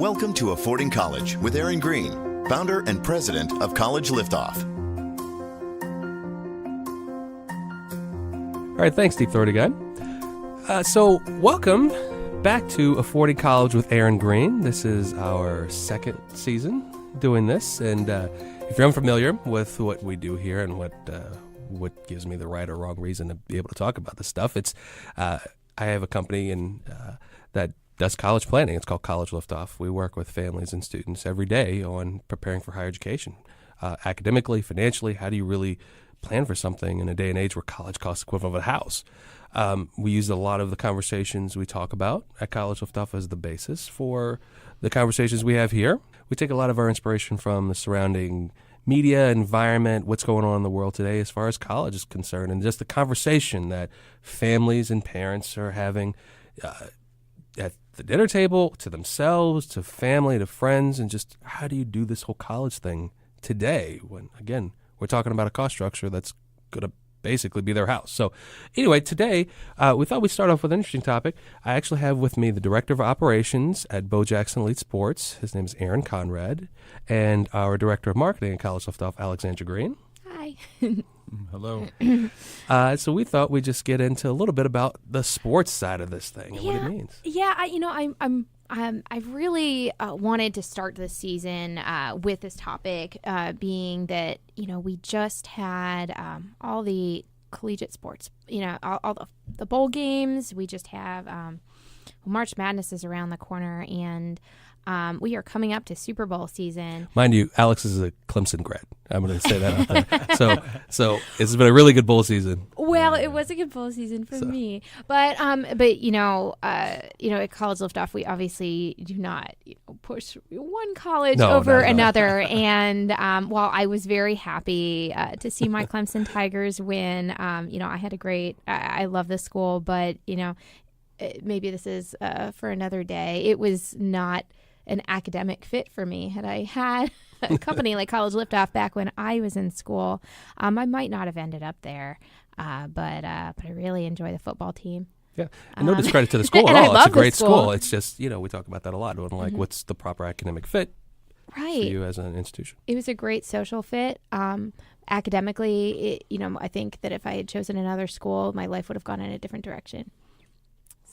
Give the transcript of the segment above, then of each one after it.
Welcome to Affording College with Aaron Green, founder and president of College Liftoff. All right, thanks, Deep Throaty Guy. So welcome back to Affording College with Aaron Green. This is our second season doing this, and if you're unfamiliar with what we do here and what gives me the right or wrong reason to be able to talk about this stuff, it's I have a company that does college planning. It's called College Liftoff. We work with families and students every day on preparing for higher education, academically, financially. How do you really plan for something in a day and age where college costs the equivalent of a house? We use a lot of the conversations we talk about at College Liftoff as the basis for the conversations we have here. We take a lot of our inspiration from the surrounding media, environment, what's going on in the world today as far as college is concerned, and just the conversation that families and parents are having at the dinner table, to themselves, to family, to friends, and just how do you do this whole college thing today when, again, we're talking about a cost structure that's going to basically be their house. So anyway, today we thought we'd start off with an interesting topic. I actually have with me the Director of Operations at Bo Jackson Elite Sports. His name is Aaron Conrad. And our Director of Marketing at College Liftoff, Alexandra Green. Hi. Hello. So we thought we'd just get into a little bit about the sports side of this thing and what it means. Yeah, I've really wanted to start this season with this topic, being that we just had all the collegiate sports, all the bowl games. We just have March Madness is around the corner, and we are coming up to Super Bowl season. Mind you, Alex is a Clemson grad. I'm going to say that out there. So it's been a really good bowl season. Well, it was a good bowl season for me, but at College Liftoff, we obviously do not push one college over another. And while I was very happy to see my Clemson Tigers win, I had a great. I love this school, but maybe this is for another day. It was not an academic fit for me. Had I had a company like College Liftoff back when I was in school, I might not have ended up there. But I really enjoy the football team. Yeah, and no discredit to the school at all. It's a great school. It's just, we talk about that a lot. Like, what's the proper academic fit for you as an institution? It was a great social fit. Academically, I think that if I had chosen another school, my life would have gone in a different direction.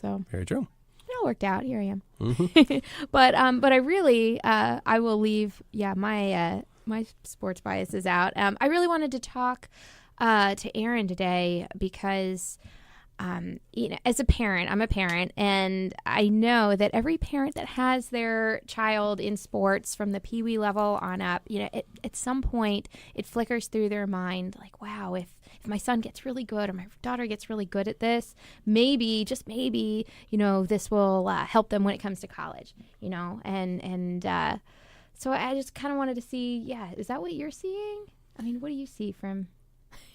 So very true. It all worked out. Here I am. Mm-hmm. But I really I will leave my sports biases out. I really wanted to talk to Aaron today because as a parent, I'm a parent, and I know that every parent that has their child in sports from the peewee level on up, at some point it flickers through their mind like, wow, if my son gets really good or my daughter gets really good at this, maybe, just maybe, this will help them when it comes to college, and so I just kind of wanted to see, is that what you're seeing? I mean, what do you see from...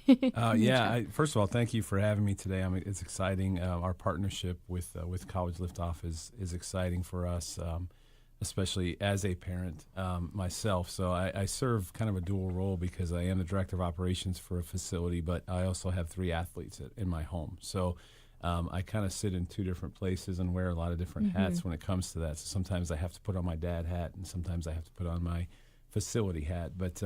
First of all, thank you for having me today. It's exciting. Our partnership with College Liftoff is exciting for us, especially as a parent myself. So I serve kind of a dual role because I am the Director of Operations for a facility, but I also have 3 athletes in my home. So I kind of sit in 2 different places and wear a lot of different hats when it comes to that. So sometimes I have to put on my dad hat and sometimes I have to put on my facility hat. But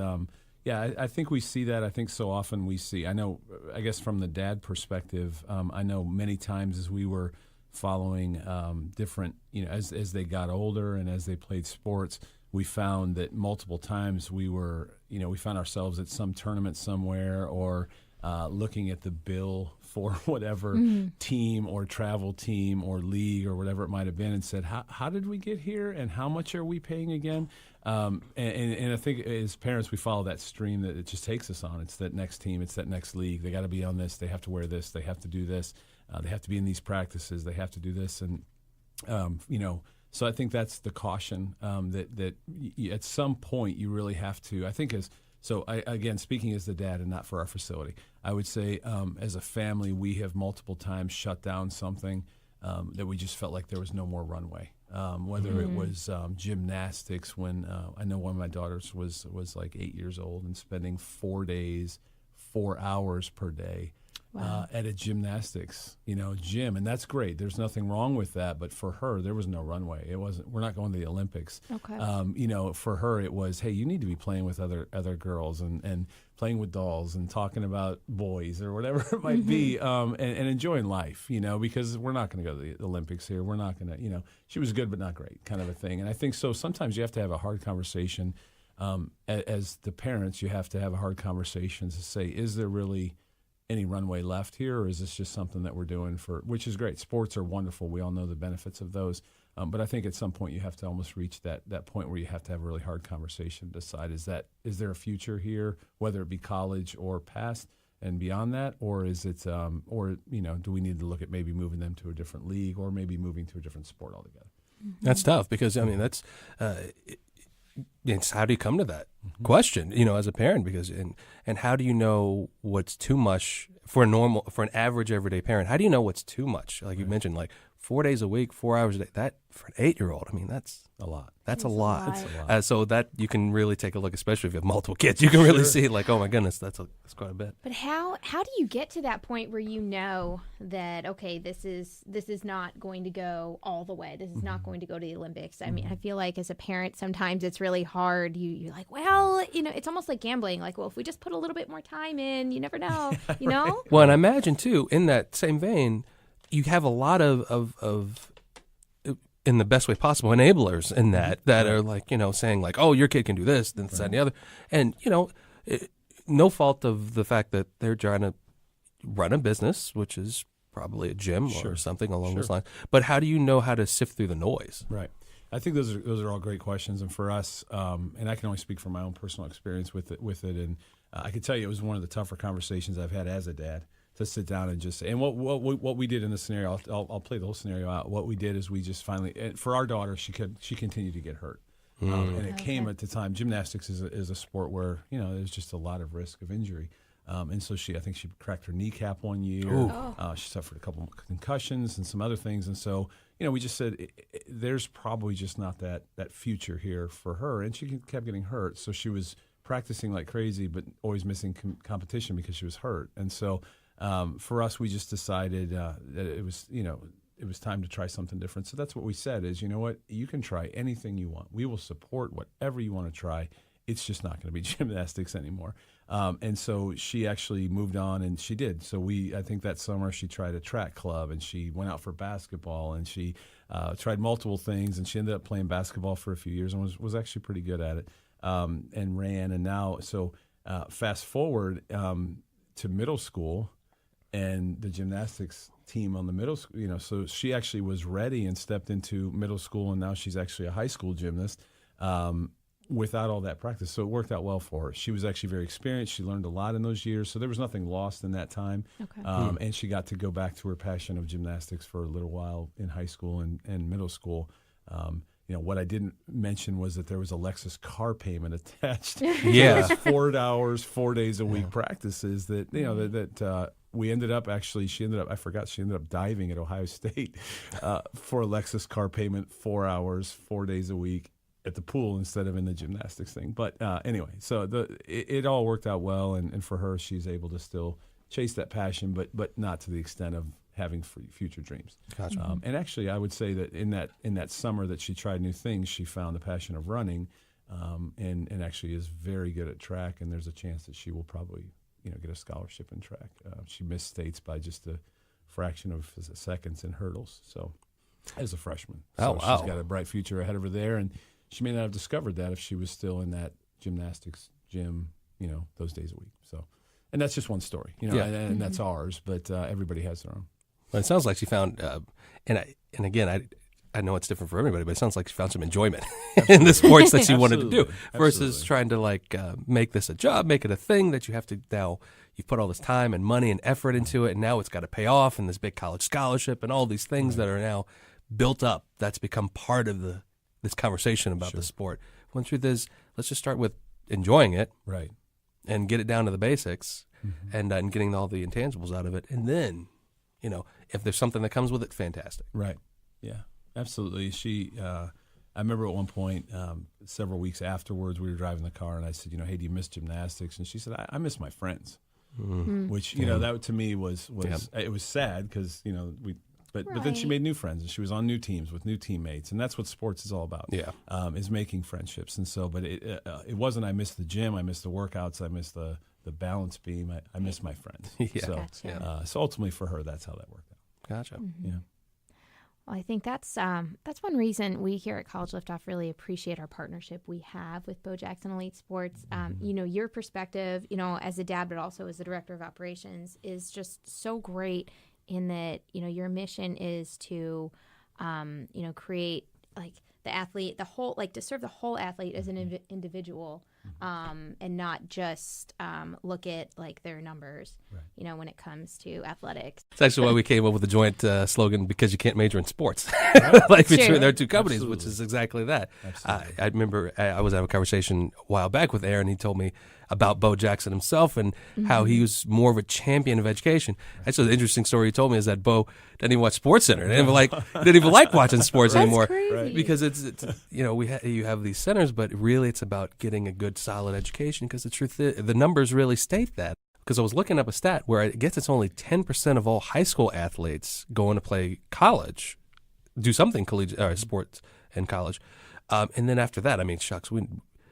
I think we see that. I think so often we see, I guess from the dad perspective, I know many times as we were following different, as they got older and as they played sports, we found that multiple times we found ourselves at some tournament somewhere or looking at the bill for whatever team or travel team or league or whatever it might have been and said, how did we get here and how much are we paying again? And I think as parents, we follow that stream that it just takes us on. It's that next team. It's that next league. They got to be on this. They have to wear this. They have to do this. They have to be in these practices. They have to do this. And, so I think that's the caution that at some point you really have to, I think again, speaking as the dad and not for our facility, I would say as a family, we have multiple times shut down something that we just felt like there was no more runway. Whether it was gymnastics when I know one of my daughters was like 8 years old and spending 4 days, 4 hours per day at a gymnastics, gym, and that's great. There's nothing wrong with that. But for her, there was no runway. It wasn't. We're not going to the Olympics. Okay. For her, it was, hey, you need to be playing with other girls and playing with dolls and talking about boys or whatever it might be, and enjoying life. Because we're not going to go to the Olympics here. We're not going to. She was good but not great, kind of a thing. And I think so. Sometimes you have to have a hard conversation. As the parents, you have to have a hard conversation to say, is there really any runway left here, or is this just something that we're doing which is great. Sports are wonderful. We all know the benefits of those. But I think at some point you have to almost reach that point where you have to have a really hard conversation to decide, is there a future here, whether it be college or past and beyond that, or is it, do we need to look at maybe moving them to a different league or maybe moving to a different sport altogether? That's tough because, that's it's how do you come to that question, as a parent? Because and how do you know what's too much for an average everyday parent? How do you know what's too much? Like you mentioned, like 4 days a week, 4 hours a day. That for an 8-year-old, that's a lot. That's a lot. So that you can really take a look, especially if you have multiple kids. You can really see, like, oh my goodness, that's quite a bit. But how do you get to that point where you know that, okay, this is not going to go all the way. This is not going to go to the Olympics. I mean, I feel like as a parent, sometimes it's really hard. You're like, well, it's almost like gambling. Like, well, if we just put a little bit more time in, you never know. You know. Well, and I imagine too, in that same vein, you have a lot of in the best way possible enablers in that are like, saying like, oh, your kid can do this, then this, that, and the other. And, no fault of the fact that they're trying to run a business, which is probably a gym or something along those lines. But how do you know how to sift through the noise? Right. I think those are all great questions. And for us, and I can only speak from my own personal experience with it. And I can tell you it was one of the tougher conversations I've had as a dad. To sit down and just say, and what we did in the scenario, I'll play the whole scenario out. What we did is we just finally, for our daughter, she continued to get hurt, and it came at the time. Gymnastics is a sport where there's just a lot of risk of injury, and so I think she cracked her kneecap one year. She suffered a couple of concussions and some other things, and so we just said there's probably just not that future here for her, and she kept getting hurt. So she was practicing like crazy, but always missing competition because she was hurt, and so. For us, we just decided that it was time to try something different. So that's what we said is, you know what, you can try anything you want. We will support whatever you want to try. It's just not going to be gymnastics anymore. And so she actually moved on, and she did. So I think that summer she tried a track club, and she went out for basketball, and she tried multiple things, and she ended up playing basketball for a few years and was actually pretty good at it, and ran. And now, so fast forward to middle school, and the gymnastics team on the middle school, so she actually was ready and stepped into middle school, and now she's actually a high school gymnast without all that practice. So it worked out well for her. She was actually very experienced. She learned a lot in those years, so there was nothing lost in that time. Okay. And she got to go back to her passion of gymnastics for a little while in high school and middle school. What I didn't mention was that there was a Lexus car payment attached. Yeah. 4 hours, 4 days a week practices that, we ended up she ended up diving at Ohio State for a Lexus car payment, 4 hours, 4 days a week at the pool instead of in the gymnastics thing. But anyway, so it all worked out well. And for her, she's able to still chase that passion, but not to the extent of having future dreams. Gotcha. And actually, I would say that in that summer that she tried new things, she found the passion of running, and actually is very good at track. And there's a chance that she will probably get a scholarship in track. She missed states by just a fraction of seconds in hurdles. So, as a freshman, so she's got a bright future ahead of her there, and she may not have discovered that if she was still in that gymnastics gym, those days a week. So, and that's just one story, and that's ours. But everybody has their own. Well, it sounds like she found, and again, I know it's different for everybody, but it sounds like she found some enjoyment in the sports that she wanted to do versus trying to make this a job, make it a thing that you have to now. You've put all this time and money and effort into it, and now it's got to pay off, and this big college scholarship and all these things that are now built up. That's become part of this conversation about the sport. One truth is, let's just start with enjoying it, right, and get it down to the basics, and getting all the intangibles out of it, and then, if there's something that comes with it, fantastic. Right. Yeah. Absolutely. I remember at one point, several weeks afterwards, we were driving the car, and I said, hey, do you miss gymnastics? And she said, I miss my friends. which that to me was it was sad because But then she made new friends, and she was on new teams with new teammates, and that's what sports is all about. Yeah, is making friendships. And so, but it wasn't. I missed the gym, I missed the workouts, I missed the balance beam. I missed my friends. So ultimately for her, that's how that worked out. Gotcha. Mm-hmm. Yeah. Well, I think that's one reason we here at College Liftoff really appreciate our partnership we have with Bo Jackson Elite Sports. Your perspective, as a dad, but also as the director of operations, is just so great. In that, your mission is to, create like the athlete, to serve the whole athlete as an individual, and not just look at like their numbers, when it comes to athletics. It's actually why we came up with the joint slogan, because you can't major in sports, between our two companies, which is exactly that. I remember I was having a conversation a while back with Aaron. He told me about Bo Jackson himself and how he was more of a champion of education. Actually, the interesting story he told me is that Bo didn't even watch SportsCenter. Didn't even like watching sports anymore. Crazy. Because it's you have these centers, but really it's about getting a good, solid education. Because the truth is, the numbers really state that. Because I was looking up a stat where I guess it's only 10% of all high school athletes going to play college, do something collegiate or sports in college, and then after that, shucks,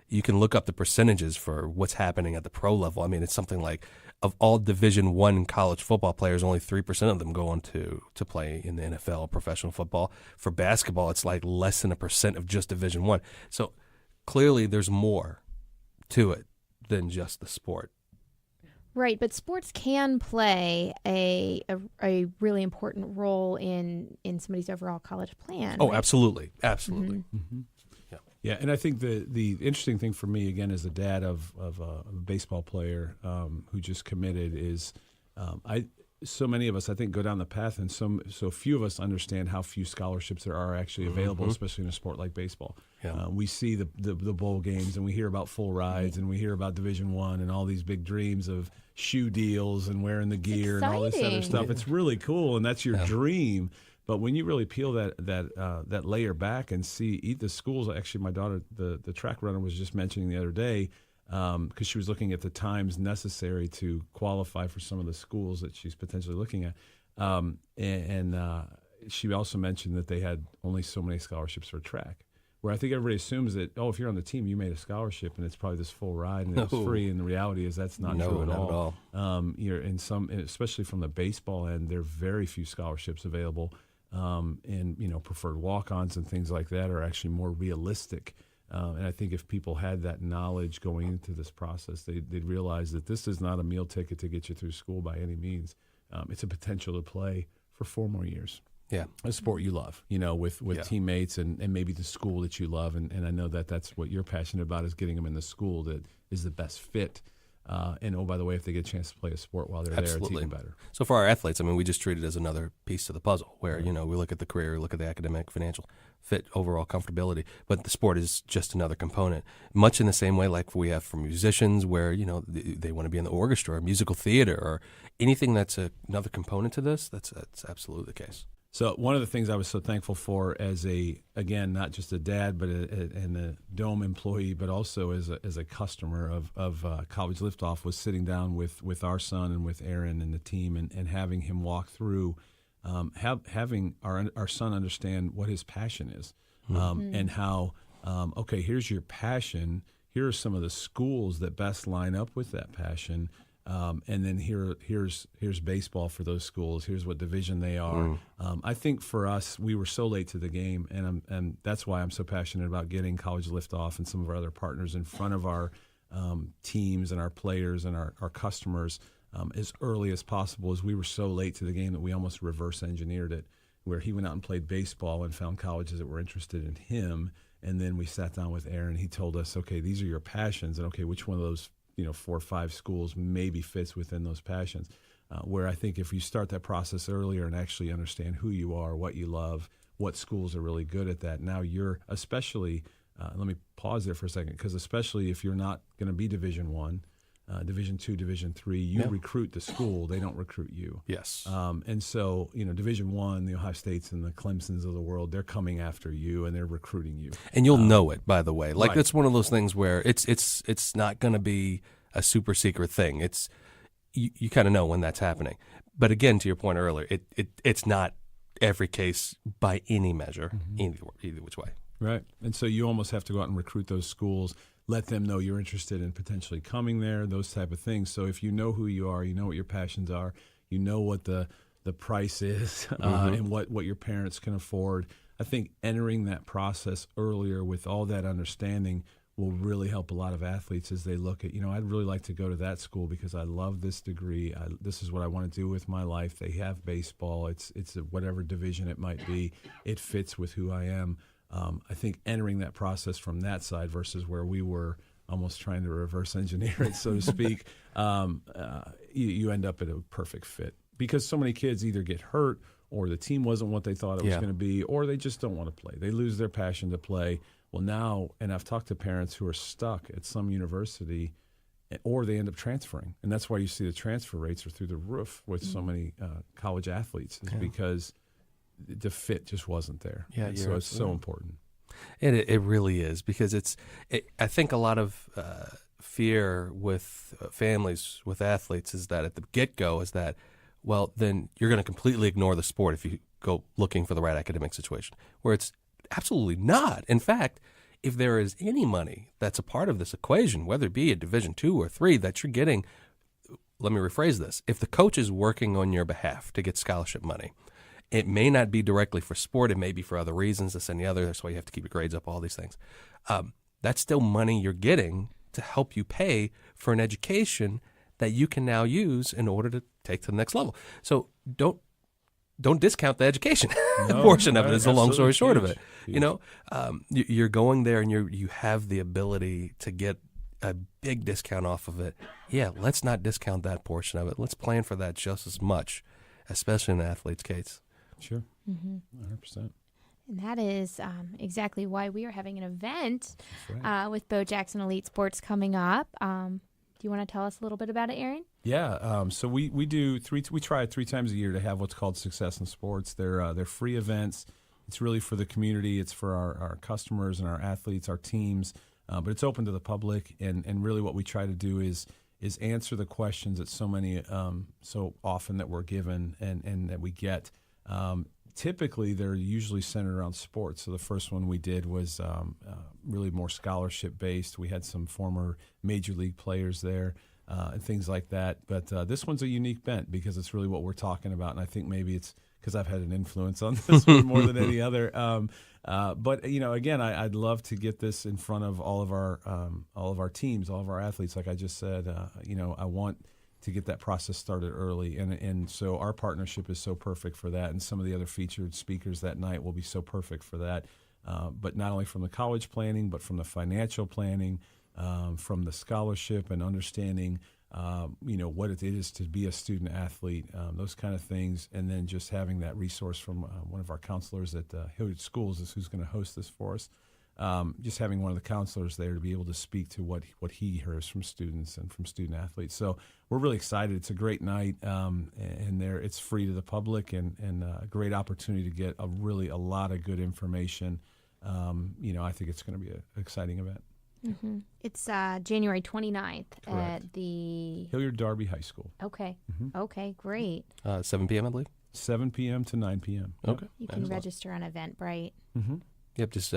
you can look up the percentages for what's happening at the pro level. It's something like, of all Division I college football players, only 3% of them go on to play in the NFL, professional football. For basketball, it's like less than 1% of just Division I. So clearly there's more to it than just the sport. Right, but sports can play a really important role in somebody's overall college plan. Oh, right? Absolutely. Mm-hmm. Mm-hmm. Yeah, and I think the interesting thing for me, again, as a dad of a baseball player who just committed, is so many of us, I think, go down the path, and so few of us understand how few scholarships there are actually available, especially in a sport like baseball. Yeah. We see the bowl games, and we hear about full rides, and we hear about Division I and all these big dreams of shoe deals and wearing the gear and all this other stuff. It's really cool, and that's your dream. But when you really peel that layer back and see the schools, actually, my daughter, the track runner, was just mentioning the other day, because she was looking at the times necessary to qualify for some of the schools that she's potentially looking at, and she also mentioned that they had only so many scholarships for track. Where I think everybody assumes that, if you're on the team, you made a scholarship and it's probably this full ride and it's free. And the reality is that's not true at all. You're in some, especially from the baseball end, there are very few scholarships available. And preferred walk-ons and things like that are actually more realistic. And I think if people had that knowledge going into this process, they'd realize that this is not a meal ticket to get you through school by any means. It's a potential to play for 4 more years. Yeah, a sport you love, with teammates and maybe the school that you love. And I know that's what you're passionate about, is getting them in the school that is the best fit. And by the way, if they get a chance to play a sport while they're there, it's even better. So for our athletes, we just treat it as another piece to the puzzle where, we look at the career, we look at the academic, financial fit, overall comfortability, but the sport is just another component. Much in the same way like we have for musicians where, they want to be in the orchestra or musical theater or anything that's another component to this, that's absolutely the case. So one of the things I was so thankful for as not just a dad, but and a Dome employee, but also as a customer of College Liftoff, was sitting down with our son and with Aaron and the team and having him walk through, having our son understand what his passion is, and how, here's your passion. Here are some of the schools that best line up with that passion. And then here's baseball for those schools. Here's what division they are. I think for us, we were so late to the game, and that's why I'm so passionate about getting College Liftoff and some of our other partners in front of our teams and our players and our customers as early as possible. As we were so late to the game that we almost reverse engineered it, where he went out and played baseball and found colleges that were interested in him. And then we sat down with Aaron. He told us, okay, these are your passions, and which one of those 4 or 5 schools maybe fits within those passions, where I think if you start that process earlier and actually understand who you are, what you love, what schools are really good at that, now you're especially, let me pause there for a second, because especially if you're not going to be Division I, Division II, Division III, you recruit the school, they don't recruit you. Yes. And so, Division I, the Ohio States and the Clemsons of the world, they're coming after you and they're recruiting you. And you'll know it, by the way. It's right. one of those things where it's not going to be a super secret thing. you kind of know when that's happening. But again, to your point earlier, it's not every case by any measure, either which way. Right. And so you almost have to go out and recruit those schools, let them know you're interested in potentially coming there, those type of things. So if you know who you are, you know what your passions are, you know what the price is and what your parents can afford, I think entering that process earlier with all that understanding will really help a lot of athletes as they look at, I'd really like to go to that school because I love this degree. This is what I want to do with my life. They have baseball. It's whatever division it might be. It fits with who I am. I think entering that process from that side versus where we were almost trying to reverse engineer it, so to speak, you end up at a perfect fit because so many kids either get hurt or the team wasn't what they thought it was going to be, or they just don't want to play. They lose their passion to play. Well, now, and I've talked to parents who are stuck at some university, or they end up transferring. And that's why you see the transfer rates are through the roof with so many college athletes, is because the fit just wasn't there. Yeah, so it's so important. It really is, because I think a lot of fear with families, with athletes, is that at the get-go is that, well, then you're going to completely ignore the sport if you go looking for the right academic situation, where it's absolutely not. In fact, if there is any money that's a part of this equation, whether it be a Division II or III, that you're getting, let me rephrase this, if the coach is working on your behalf to get scholarship money, it may not be directly for sport, it may be for other reasons, this and the other, that's why you have to keep your grades up, all these things. That's still money you're getting to help you pay for an education that you can now use in order to take to the next level. So don't discount the education portion of it. Is the long story short of it. Huge. You're going there and you have the ability to get a big discount off of it. Yeah, let's not discount that portion of it. Let's plan for that just as much, especially in the athlete's case. Sure, 100%. And that is exactly why we are having an event with Bo Jackson Elite Sports coming up. Do you want to tell us a little bit about it, Aaron? Yeah, so we do we try it 3 times a year to have what's called Success in Sports. They're free events. It's really for the community. It's for our customers and our athletes, our teams, but it's open to the public. And really what we try to do is answer the questions that so many so often that we're given and that we get. Typically, they're usually centered around sports. So the first one we did was really more scholarship-based. We had some former major league players there and things like that. But this one's a unique bent because it's really what we're talking about. And I think maybe it's because I've had an influence on this one more than any other. But again, I'd love to get this in front of all of our teams, all of our athletes. Like I just said, I want to get that process started early. And so our partnership is so perfect for that. And some of the other featured speakers that night will be so perfect for that. But not only from the college planning, but from the financial planning, from the scholarship and understanding, what it is to be a student athlete, those kind of things. And then just having that resource from one of our counselors at Hilliard Schools is who's going to host this for us. Just having one of the counselors there to be able to speak to what he hears from students and from student athletes. So we're really excited. It's a great night, and it's free to the public and a great opportunity to get a lot of good information. I think it's going to be an exciting event. Mm-hmm. It's January 29th Correct. At the Hilliard Darby High School. Okay. Okay, great. 7 p.m., I believe? 7 p.m. to 9 p.m. Okay. You can register on Eventbrite. Mm-hmm. Yep, just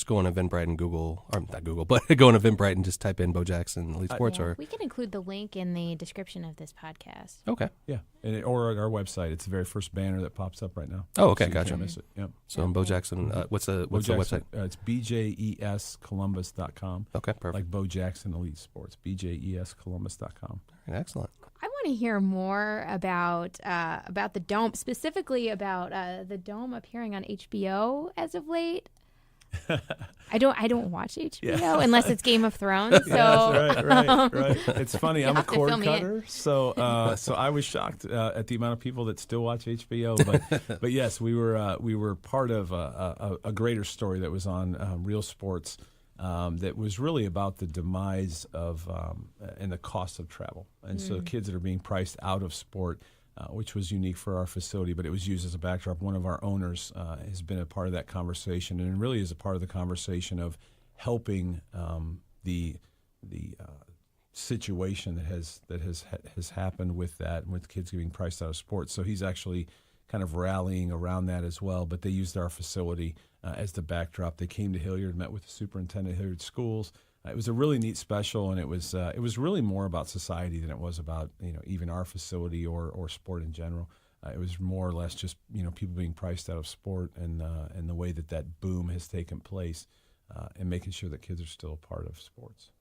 go on Eventbrite and Google, or not Google, but go on Eventbrite and just type in Bo Jackson Elite Sports. Yeah, we can include the link in the description of this podcast. Okay. Yeah, or at our website. It's the very first banner that pops up right now. Oh, okay, so gotcha. You can't miss it. Yep. So Bo Jackson, what's the website? It's bjescolumbus.com. Okay, perfect. Like Bo Jackson Elite Sports, bjescolumbus.com. Excellent. I want to hear more about the Dome, specifically about the Dome appearing on HBO as of late. I don't watch HBO unless it's Game of Thrones. So right. It's funny. I'm a cord cutter, so I was shocked at the amount of people that still watch HBO. But yes, we were part of a greater story that was on Real Sports that was really about the demise of and the cost of travel, and so kids that are being priced out of sport. Which was unique for our facility, but it was used as a backdrop. One of our owners has been a part of that conversation, and really is a part of the conversation of helping the situation that has happened with that, with kids getting priced out of sports. So he's actually kind of rallying around that as well. But they used our facility as the backdrop. They came to Hilliard, met with the superintendent of Hilliard Schools. It was a really neat special, and it was really more about society than it was about even our facility or sport in general. It was more or less just people being priced out of sport and the way that boom has taken place, and making sure that kids are still a part of sports.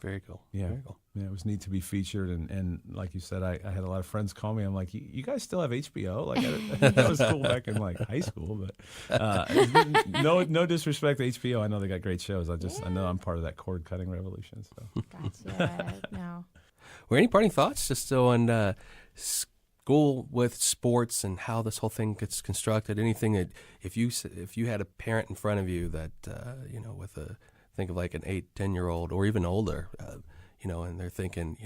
Very cool. Yeah. Very cool. Yeah, it was neat to be featured, and like you said, I had a lot of friends call me. I'm like, you guys still have HBO? Like that was cool back in like high school, but no disrespect to HBO. I know they got great shows. I know I'm part of that cord cutting revolution. So. Gotcha. No. Were any parting thoughts just on school with sports and how this whole thing gets constructed? Anything that if you had a parent in front of you that with think of like an 8-10-year-old or even older, and they're thinking,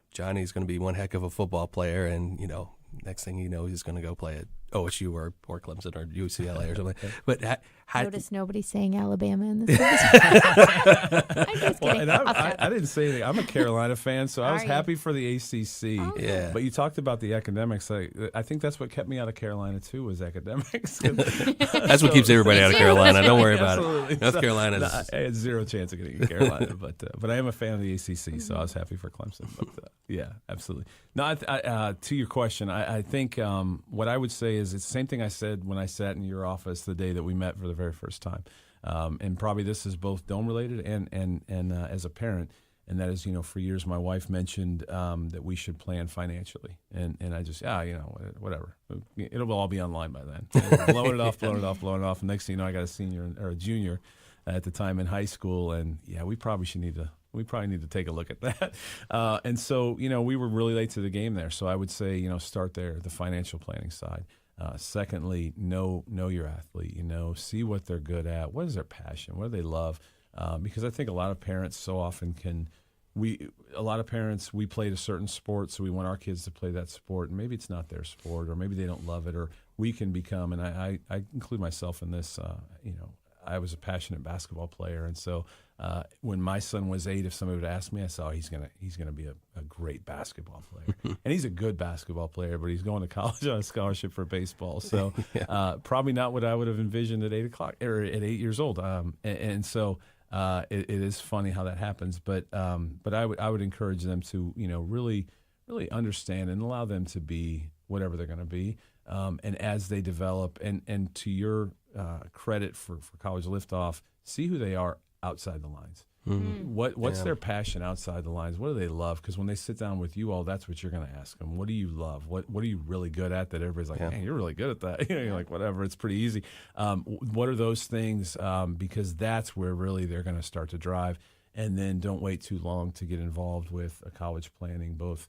Johnny's going to be one heck of a football player, and next thing you know, he's going to go play at OSU or Clemson or UCLA or something. But Notice nobody's saying Alabama in this conversation. I'm just kidding. And I didn't say anything. I'm a Carolina fan, so I was Are happy for the ACC. Oh. Yeah. But you talked about the academics. I think that's what kept me out of Carolina too, was academics. That's what keeps everybody out of Carolina. Don't worry about Absolutely. it. North Carolina. I had zero chance of getting in Carolina, but I am a fan of the ACC, so I was happy for Clemson. But yeah, absolutely. No, to your question, I think what I would say is it's the same thing I said when I sat in your office the day that we met for the very first time. And probably this is both dome related and as a parent, and that is, for years my wife mentioned that we should plan financially, and I just whatever, it'll all be online by then. Blowing it off. And next thing you know, I got a senior or a junior at the time in high school, and we probably need to take a look at that. And so we were really late to the game there. So I would say start there, the financial planning side. Secondly, know your athlete. See what they're good at. What is their passion? What do they love? Because I think a lot of parents so often we played a certain sport, so we want our kids to play that sport, and maybe it's not their sport, or maybe they don't love it, or we can become. And I include myself in this. I was a passionate basketball player, and so when my son was 8, if somebody would ask me, I said, he's gonna be a great basketball player, and he's a good basketball player, but he's going to college on a scholarship for baseball. So probably not what I would have envisioned at 8 o'clock or at 8 years old. And so it is funny how that happens, but I would encourage them to really understand and allow them to be whatever they're going to be, and as they develop, and to your credit for College Liftoff, see who they are outside the lines. Mm-hmm. What's their passion outside the lines? What do they love? Because when they sit down with you all, that's what you're going to ask them. What do you love? What are you really good at that everybody's like, man, you're really good at that. You're like, whatever, it's pretty easy. What are those things? Because that's where really they're going to start to drive. And then don't wait too long to get involved with a college planning, both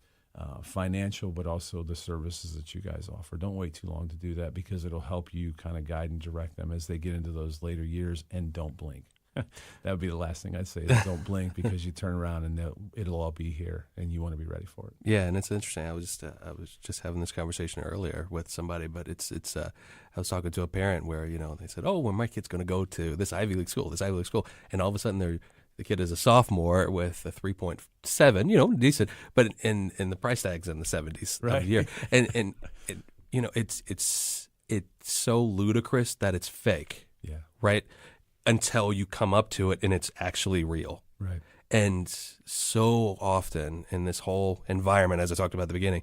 financial, but also the services that you guys offer. Don't wait too long to do that, because it'll help you kind of guide and direct them as they get into those later years. And don't blink. That would be the last thing I'd say, is don't blink, because you turn around and it'll all be here, and you want to be ready for it. Yeah, and it's interesting. I was just having this conversation earlier with somebody, but it's I was talking to a parent where they said, oh, well, my kid's going to go to this Ivy League school, and all of a sudden the kid is a sophomore with a 3.7, decent, but in the price tag's in the 70s of the year, and it's so ludicrous that it's fake, right? Until you come up to it and it's actually real. Right. And so often in this whole environment, as I talked about at the beginning,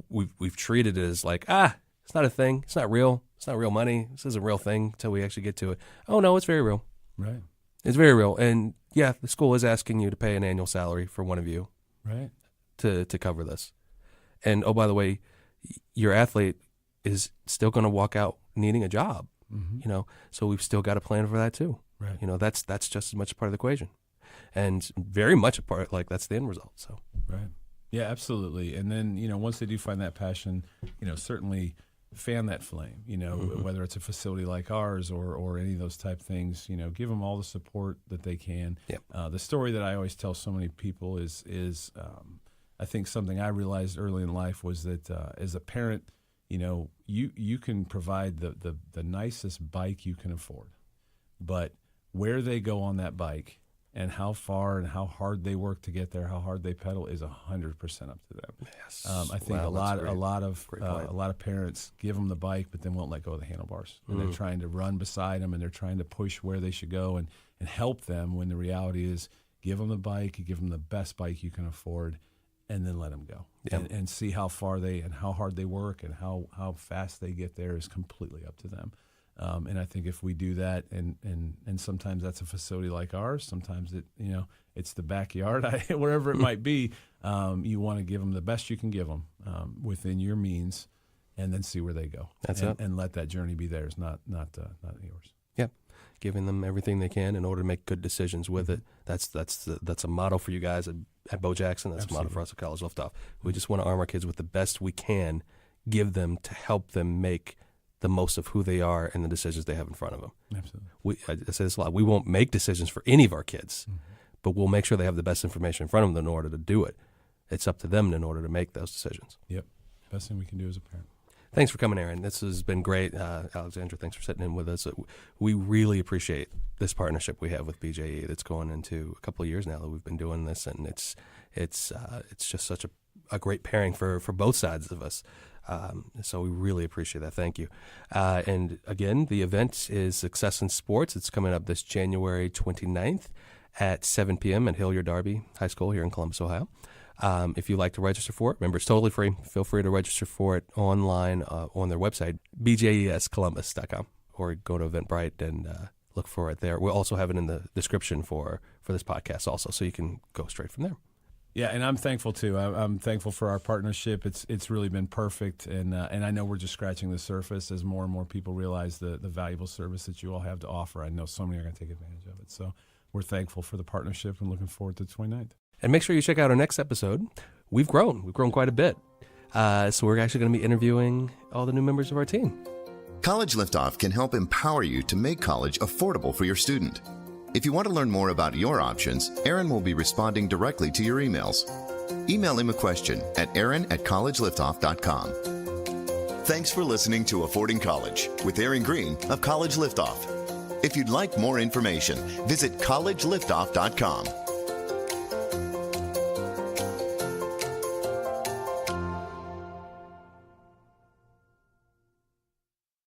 we've treated it as like, it's not a thing. It's not real. It's not real money. This isn't a real thing until we actually get to it. Oh, no, it's very real. Right. It's very real. And yeah, the school is asking you to pay an annual salary for one of you. Right. To cover this. And oh, by the way, your athlete is still going to walk out needing a job. Mm-hmm. So we've still got to plan for that too. Right. That's just as much a part of the equation, and very much a part. Like, that's the end result. So. Right. Yeah, absolutely. And then once they do find that passion, certainly fan that flame. Mm-hmm. Whether it's a facility like ours or any of those type things. Give them all the support that they can. Yep. The story that I always tell so many people is I think something I realized early in life was that as a parent, you can provide the nicest bike you can afford, but where they go on that bike and how far and how hard they work to get there, how hard they pedal is 100% up to them. Yes. I think Wow, a lot great of parents give them the bike, but then won't let go of the handlebars, and they're trying to run beside them, and they're trying to push where they should go and help them. When the reality is, give them the bike, you give them the best bike you can afford, and then let them go, and see how far and how hard they work and how fast they get there is completely up to them. And I think if we do that, and sometimes that's a facility like ours, sometimes it's the backyard, wherever it might be, you want to give them the best you can give them within your means, and then see where they go. That's it. And let that journey be theirs, not yours. Yeah, giving them everything they can in order to make good decisions with it. That's a motto for you guys at Bo Jackson. That's Absolutely. a motto for us at College Liftoff. We just want to arm our kids with the best we can, give them to help them make the most of who they are and the decisions they have in front of them. Absolutely. I say this a lot. We won't make decisions for any of our kids, but we'll make sure they have the best information in front of them in order to do it. It's up to them in order to make those decisions. Yep. Best thing we can do as a parent. Thanks for coming, Aaron. This has been great. Alexandra, thanks for sitting in with us. We really appreciate this partnership we have with BJE that's going into a couple of years now that we've been doing this, and it's just such a great pairing for both sides of us. So we really appreciate that. Thank you. And again, the event is Success in Sports. It's coming up this January 29th at 7 p.m. at Hilliard Darby High School here in Columbus, Ohio. If you'd like to register for it, remember it's totally free. Feel free to register for it online on their website, bjescolumbus.com, or go to Eventbrite and look for it there. We'll also have it in the description for this podcast also, so you can go straight from there. Yeah, and I'm thankful too. I'm thankful for our partnership. It's really been perfect, and I know we're just scratching the surface as more and more people realize the valuable service that you all have to offer. I know so many are going to take advantage of it. So we're thankful for the partnership and looking forward to the 29th. And make sure you check out our next episode. We've grown quite a bit. So we're actually going to be interviewing all the new members of our team. College Liftoff can help empower you to make college affordable for your student. If you want to learn more about your options, Aaron will be responding directly to your emails. Email him a question at aaron@collegeliftoff.com. Thanks for listening to Affording College with Aaron Green of College Liftoff. If you'd like more information, visit collegeliftoff.com.